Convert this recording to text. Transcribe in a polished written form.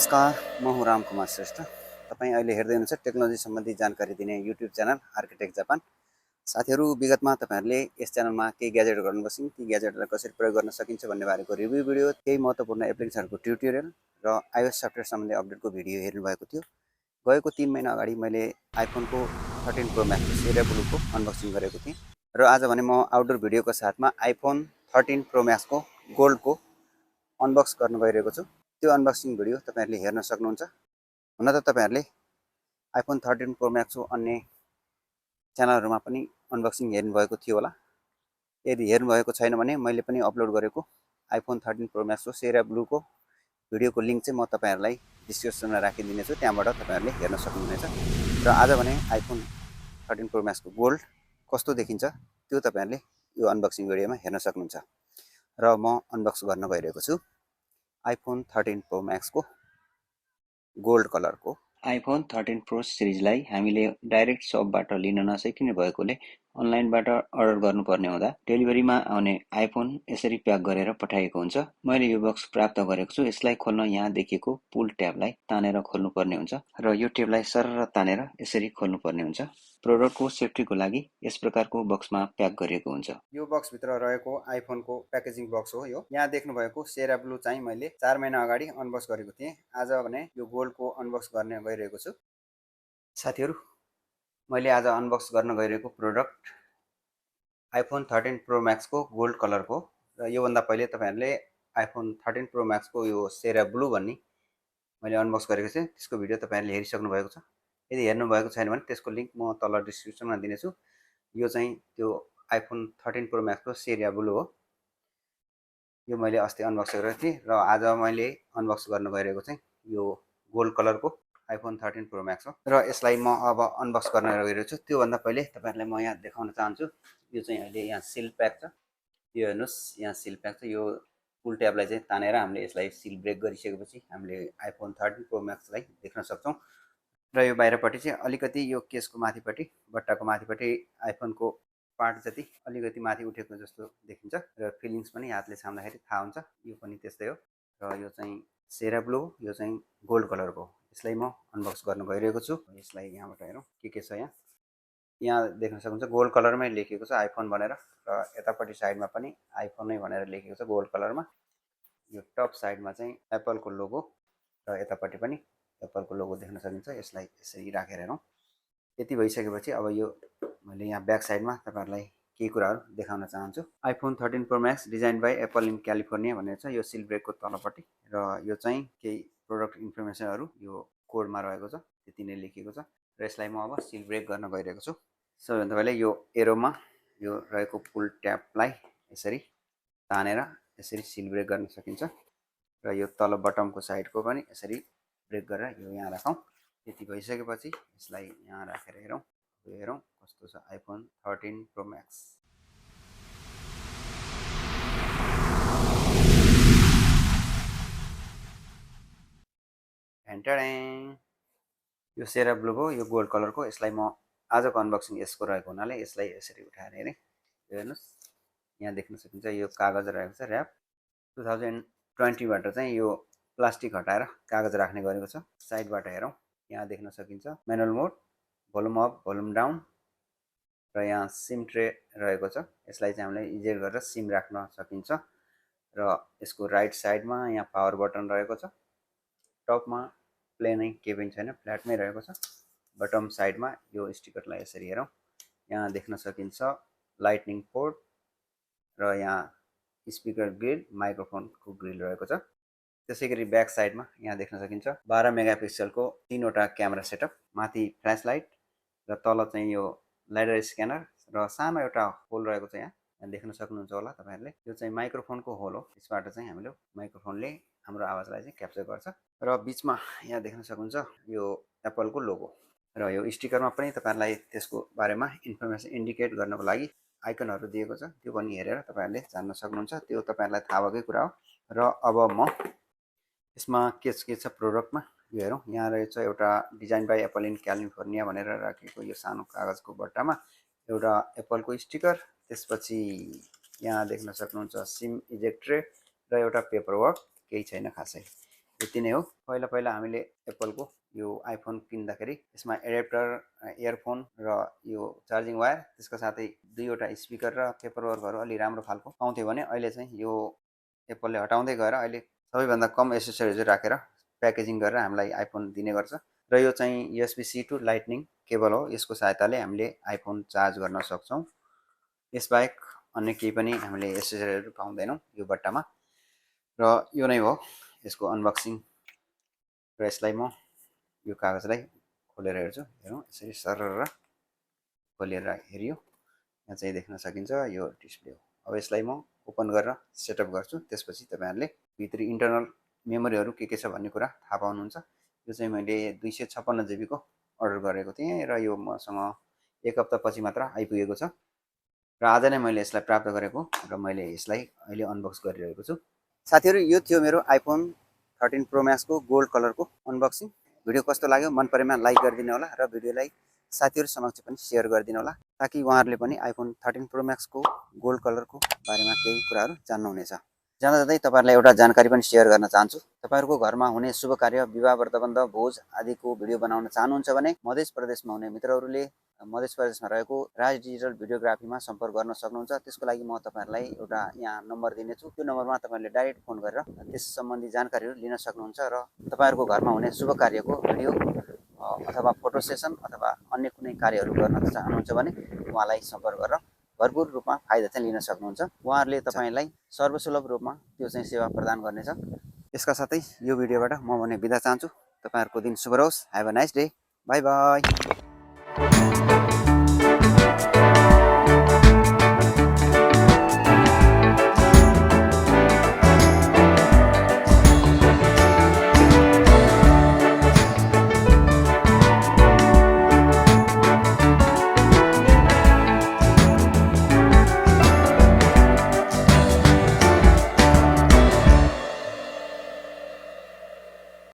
नमस्कार, म हुँ कुमार श्रेष्ठ। तपाईँ अहिले हेर्दै हुनुहुन्छ टेक्नोलोजी सम्बन्धी जानकारी दिने युट्युब च्यानल आर्किटेक्ट जापान। साथीहरू, विगतमा तपाईँहरूले यस च्यानलमा केही ग्याजेटहरू अनबक्सिङ, ती ग्याजेटहरूलाई कसरी प्रयोग गर्न सकिन्छ भन्ने बारेको रिभ्यू भिडियो, केही महत्त्वपूर्ण एप्लिकेसनहरूको ट्युटोरियल र iOS सफ्टवेयर सम्बन्धी अपडेटको भिडियो हेर्नुभएको थियो। गएको 3 महिना अगाडि मैले आइफोनको 13 प्रो म्याक्स सेरा ब्लूको अनबक्सिङ गरेको थिएँ र आज भने म आउटडोर भिडियोको साथमा आइफोन 13 प्रो म्याक्सको गोल्डको अनबक्स गर्न गइरहेको छु। त्यो अनबक्सिङ भिडियो तपाईहरुले हेर्न सक्नुहुन्छ। हुन त तपाईहरुले आइफोन 13 प्रो म्याक्सको अन्य च्यानलहरुमा पनि अनबक्सिङ हेर्नु भएको थियो होला। यदि हेर्नु भएको छैन भने मैले पनि अपलोड गरेको आइफोन 13 प्रो म्याक्सको सेरा ब्लूको भिडियोको लिंक चाहिँ म तपाईहरुलाई डिस्क्रिप्सनमा राखिदिने छु, त्यहाँबाट तपाईहरुले हेर्न सक्नुहुनेछ। र आज भने आइफोन 13 प्रो म्याक्सको गोल्ड कस्तो देखिन्छ त्यो तपाईहरुले यो अनबक्सिङ भिडियोमा हेर्न सक्नुहुन्छ। र म अनबक्स गर्न गइरहेको छु आइफोन 13 प्रो म्याक्सको गोल्ड कलरको। आइफोन 13 प्रो सिरिजलाई हामीले डाइरेक्ट शपबाट लिन नसकिने भएकोले अनलाइनबाट अर्डर गर्नुपर्ने हुँदा डेलिभरीमा आउने आइफोन यसरी प्याक गरेर पठाइएको हुन्छ। मैले यो बक्स प्राप्त गरेको छु। यसलाई खोल्न यहाँ देखिएको पुल ट्याबलाई तानेर खोल्नुपर्ने हुन्छ र यो ट्याबलाई सरर तानेर यसरी खोल्नुपर्ने हुन्छ। प्रोडक्टको सेफ्टीको लागि यस प्रकारको बक्समा प्याक गरिएको हुन्छ। यो बक्स भित्र रहेको आइफोनको प्याकेजिङ बक्स हो यो। यहाँ देख्नु भएको सेरा ब्लू चाहिँ मैले 4 महिना अगाडि अनबक्स गरेको थिएँ। आज भने यो गोल्डको अनबक्स गर्न गइरहेको छु। साथीहरु, मैले आज अनबक्स गर्न गइरहेको प्रोडक्ट आइफोन 13 प्रो म्याक्सको गोल्ड कलरको र यो भन्दा पहिले तपाईहरुले आइफोन 13 प्रो म्याक्सको यो सेरा ब्लू भन्ने मैले अनबक्स गरेको थिएँ। त्यसको भिडियो तपाईहरुले हेरिसक्नु भएको छ। यदि हेर्नु भएको छैन भने त्यसको लिंक म तल डिस्क्रिप्सनमा दिनेछु। यो चाहिँ त्यो आइफोन 13 प्रो म्याक्सको सेरा ब्लू हो। यो मैले अस्ति अनबक्स गरेको थिएँ र आज मैले अनबक्स गर्न गइरहेको चाहिँ यो गोल्ड कलरको आइफोन 13 प्रो म्याक्स हो र यसलाई म अब अनबक्स गर्न गइरहेको छु। त्यो भन्दा पहिले तपाईहरुलाई म यहाँ देखाउन चाहन्छु। यो चाहिँ अहिले यहाँ सिल प्याक छ। यो हेर्नुस्, यहाँ सिल प्याक छ। यो पुल ट्याबलाई चाहिँ तानेर हामीले यसलाई सिल ब्रेक गरिसकेपछि हामीले आइफोन 13 प्रो म्याक्सलाई देख्न सक्छौं। र यो बाहिरपट्टि चाहिँ अलिकति यो केसको माथिपट्टि बट्टाको माथिपट्टि आइफोनको पार्ट जति अलिकति माथि उठेको जस्तो देखिन्छ र फिलिङ्स पनि हातले छाम्दाखेरि थाहा हुन्छ। यो पनि त्यस्तै हो र यो चाहिँ सेरा ब्लू, यो चाहिँ गोल्ड कलरको। यसलाई म अनबक्स गर्न गइरहेको छु। यसलाई यहाँबाट हेरौँ के छ। यहाँ देख्न सक्नुहुन्छ गोल्ड कलरमै लेखिएको छ आइफोन भनेर र यतापट्टि साइडमा पनि आइफोन नै भनेर लेखिएको छ गोल्ड कलरमा। यो टप साइडमा चाहिँ एप्पलको लोगो र यतापट्टि पनि एप्पलको लोगो देख्न सकिन्छ। यसलाई यसरी राखेर हेरौँ। यति भइसकेपछि अब यो मैले यहाँ ब्याक साइडमा तपाईहरुलाई केही कुराहरु देखाउन चाहन्छु। IPhone 13 Pro Max design by Apple in California भनेर छ यो सिल ब्रेकको तलपट्टि र यो चाहिँ केही प्रोडक्ट इन्फर्मेसनहरु यो कोडमा रहेको छ, त्यति नै लेखिएको छ र यसलाई म अब सिल ब्रेक गर्न गइरहेको छु। सबैभन्दा पहिले यो एरोमा यो रहेको पुल ट्याबलाई यसरी तानेर यसरी सिल ब्रेक गर्न सकिन्छ र यो तल बटमको साइडको पनि यसरी ब्रेक गरेर यो यहाँ राखौं। यति भइसकेपछि यसलाई यहाँ राखेर हेरौँ। यो हेरौँ कस्तो छ आइफोन 13 प्रो म्याक्स। यो सेरा ब्लूको यो गोल्ड कलरको। यसलाई म आजको अनबक्सिङ यसको रहेको हुनाले यसलाई यसरी उठाएर हेरेँ। यो हेर्नुस्, यहाँ देख्न सकिन्छ यो कागज रहेको छ र्याप। 2020 बाट चाहिँ यो प्लास्टिक हटाएर कागज राख्ने गरेको छ। साइडबाट हेरौँ, यहाँ देख्न सकिन्छ म्यानुअल मोड, भोल्युम अप, भोल्युम डाउन र यहाँ सिम ट्रे रहेको छ। यसलाई चाहिँ हामीले इजेक्ट गरेर सिम राख्न सकिन्छ र यसको राइट साइडमा यहाँ पावर बटन रहेको छ। टपमा प्लेनै केही पनि छैन, फ्ल्याटमै रहेको छ। बटम साइडमा यो स्टिकरलाई यसरी हेरौँ, यहाँ देख्न सकिन्छ लाइटनिङ पोर्ट र यहाँ स्पिकर ग्रिल, माइक्रोफोनको ग्रिल रहेको छ। त्यसैगरी ब्याक साइडमा यहाँ देख्न सकिन्छ 12 मेगापिक्सलको 3 वटा क्यामेरा सेटअप, माथि फ्ल्यास लाइट र तल चाहिँ यो लाइडर स्क्यानर र सानो एउटा होल रहेको छ। यहाँ देख्न सक्नुहुन्छ होला तपाईहरुले। यो चाहिँ माइक्रोफोनको होल हो। यसबाट चाहिँ हामीले माइक्रोफोनले हाम्रो आवाजलाई चाहिँ क्याप्चर गर्छ र बीचमा यहाँ देख्न सक्नुहुन्छ यो एप्पलको लोगो र यो स्टिकरमा पनि तपाईहरुलाई त्यसको बारेमा इन्फर्मेसन इन्डिकेट गर्नको लागि आइकनहरु दिएको छ। त्यो पनि हेरेर तपाईहरुले जान्न सक्नुहुन्छ। त्यो तपाईहरुलाई थाहा भएकै कुरा हो। र अब म यसमा के छ प्रोडक्टमा यो हेरौँ। यहाँ रहेछ एउटा design by Apple in California भनेर राखेको यो सानो कागजको बट्टामा एउटा एप्पलको स्टिकर। त्यसपछि यहाँ देख्न सक्नुहुन्छ सिम इजेक्ट ट्रे र एउटा पेपर वर्क, केही छैन खासै। यति नै हो। पहिला पहिला हामीले एप्पलको यो आइफोन किन्दाखेरि यसमा एडाप्टर, इयरफोन र यो चार्जिङ वायर, त्यसको साथै 2वटा स्पिकर र पेपर वर्कहरू अलि राम्रो खालको पाउँथ्यो भने अहिले चाहिँ यो एप्पलले हटाउँदै गएर अहिले सबैभन्दा कम एसेसरिजहरू राखेर प्याकेजिङ गरेर हामीलाई आइफोन दिने गर्छ। र यो चाहिँ USB-C टु लाइटनिङ केबल हो। यसको सहायताले हामीले आइफोन चार्ज गर्न सक्छौँ। यसबाहेक अन्य केही पनि हामीले एसेसरिजहरू पाउँदैनौँ यो बट्टामा। र यो नै हो यसको अनबक्सिङ। र यसलाई म यो कागजलाई खोलेर हेर्छु। हेरौँ, यसरी सरर खोलेर हेरियो, यहाँ चाहिँ देख्न सकिन्छ यो डिस्प्ले हो। अब यसलाई म ओपन गरेर सेटअप गर्छु। त्यसपछि तपाईँहरूले भित्री इन्टरनल मेमोरीहरू के छ भन्ने कुरा थाहा पाउनुहुन्छ। यो चाहिँ मैले 256 GB को अर्डर गरेको थिएँ र यो मसँग 1 हप्तापछि मात्र आइपुगेको छ र आज नै मैले यसलाई प्राप्त गरेको र मैले यसलाई अहिले अनबक्स गरिरहेको छु। साथीहरू, यो थियो मेरो आइफोन 13 प्रो म्याक्सको गोल्ड कलरको अनबक्सिङ। भिडियो कस्तो लाग्यो, मन परेमा लाइक गरिदिनु होला र भिडियोलाई साथीहरू समक्ष पनि सेयर गरिदिनु होला, ताकि उहाँहरूले पनि आइफोन 13 प्रो म्याक्सको गोल्ड कलरको बारेमा केही कुराहरू जान्नुहुनेछ। जाँदा जाँदै तपाईँहरूलाई एउटा जानकारी पनि सेयर गर्न चाहन्छु। तपाईँहरूको घरमा हुने शुभ कार्य, विवाह, व्रतबन्ध, भोज आदिको भिडियो बनाउन चाहनुहुन्छ भने मध्य प्रदेशमा हुने मित्रहरूले मध्य प्रदेशमा रहेको राज डिजिटल भिडियोग्राफीमा सम्पर्क गर्न सक्नुहुन्छ। त्यसको लागि म तपाईँहरूलाई एउटा यहाँ नम्बर दिनेछु। त्यो नम्बरमा तपाईँहरूले डाइरेक्ट फोन गरेर त्यस सम्बन्धी जानकारीहरू लिन सक्नुहुन्छ र तपाईँहरूको घरमा हुने शुभ कार्यको भिडियो अथवा फोटो सेसन अथवा अन्य कुनै कार्यहरू गर्न चाहनुहुन्छ भने उहाँलाई सम्पर्क गरेर भरपुर रूपमा फाइदा चाहिँ लिन सक्नुहुन्छ। उहाँहरूले तपाईँलाई सर्वसुलभ रूपमा त्यो चाहिँ सेवा प्रदान गर्नेछ। यसका साथै यो भिडियोबाट म भने बिदा चाहन्छु। तपाईँहरूको दिन शुभ रहोस्। Have a nice day. By by.